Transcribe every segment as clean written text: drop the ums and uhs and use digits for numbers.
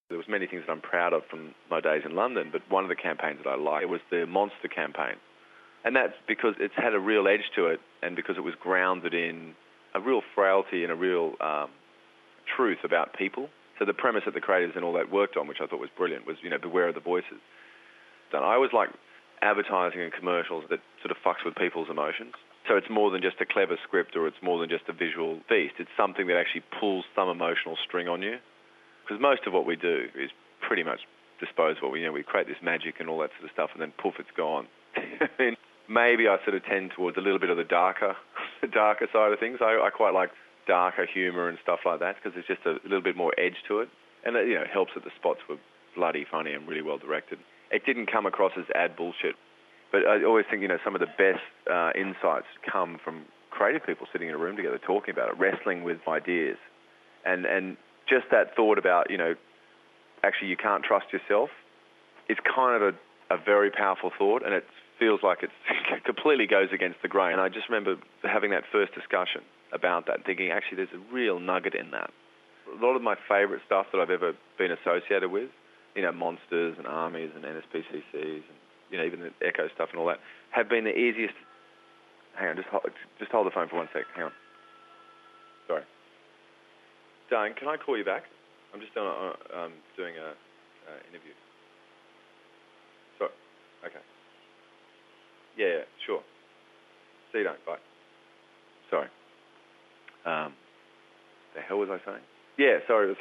There was many things that I'm proud of from my days in London, but one of the campaigns that I liked was the Monster campaign. And that's because it's had a real edge to it, and because it was grounded in a real frailty and a real truth about people. So the premise that the creators and all that worked on, which I thought was brilliant, was, beware of the voices. And I always like advertising and commercials that sort of fucks with people's emotions. So it's more than just a clever script, or it's more than just a visual feast. It's something that actually pulls some emotional string on you. Because most of what we do is pretty much disposable. We create this magic and all that sort of stuff, and then poof, it's gone. And maybe I sort of tend towards a little bit of the darker side of things. I quite like darker humour and stuff like that, because there's just a little bit more edge to it. And it helps that the spots were bloody funny and really well directed. It didn't come across as ad bullshit. But I always think, some of the best insights come from creative people sitting in a room together talking about it, wrestling with ideas. And just that thought about, actually you can't trust yourself, it's kind of a very powerful thought, and it feels like it completely goes against the grain. And I just remember having that first discussion about that, thinking actually there's a real nugget in that. A lot of my favourite stuff that I've ever been associated with, monsters and armies and NSPCCs and even the Echo stuff and all that, have been the easiest. Hang on, just hold the phone for 1 sec. Hang on. Sorry. Darling, can I call you back? I'm just doing a interview. Sorry. Okay. Yeah, sure. See you, don't. Bye. Sorry. The hell was I saying? Yeah, sorry.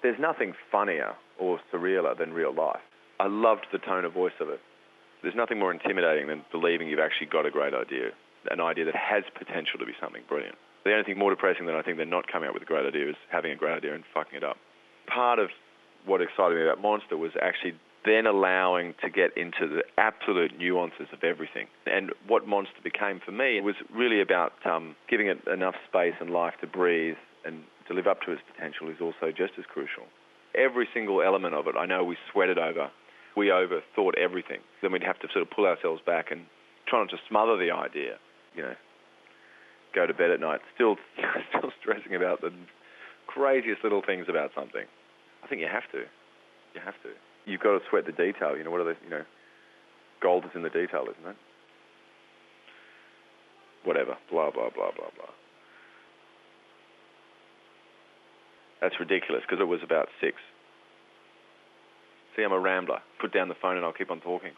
There's nothing funnier or surrealer than real life. I loved the tone of voice of it. There's nothing more intimidating than believing you've actually got a great idea, an idea that has potential to be something brilliant. The only thing more depressing than I think they're not coming up with a great idea is having a great idea and fucking it up. Part of what excited me about Monster was actually then allowing to get into the absolute nuances of everything. And what Monster became for me was really about giving it enough space and life to breathe and to live up to its potential is also just as crucial. Every single element of it, I know we sweated over. We overthought everything. Then we'd have to sort of pull ourselves back and try not to smother the idea, go to bed at night still stressing about the craziest little things about something. I think you have to. You've got to sweat the detail. What are the, gold is in the detail, isn't it? Whatever. Blah, blah, blah, blah, blah. That's ridiculous, because it was about 6. See, I'm a rambler. Put down the phone and I'll keep on talking.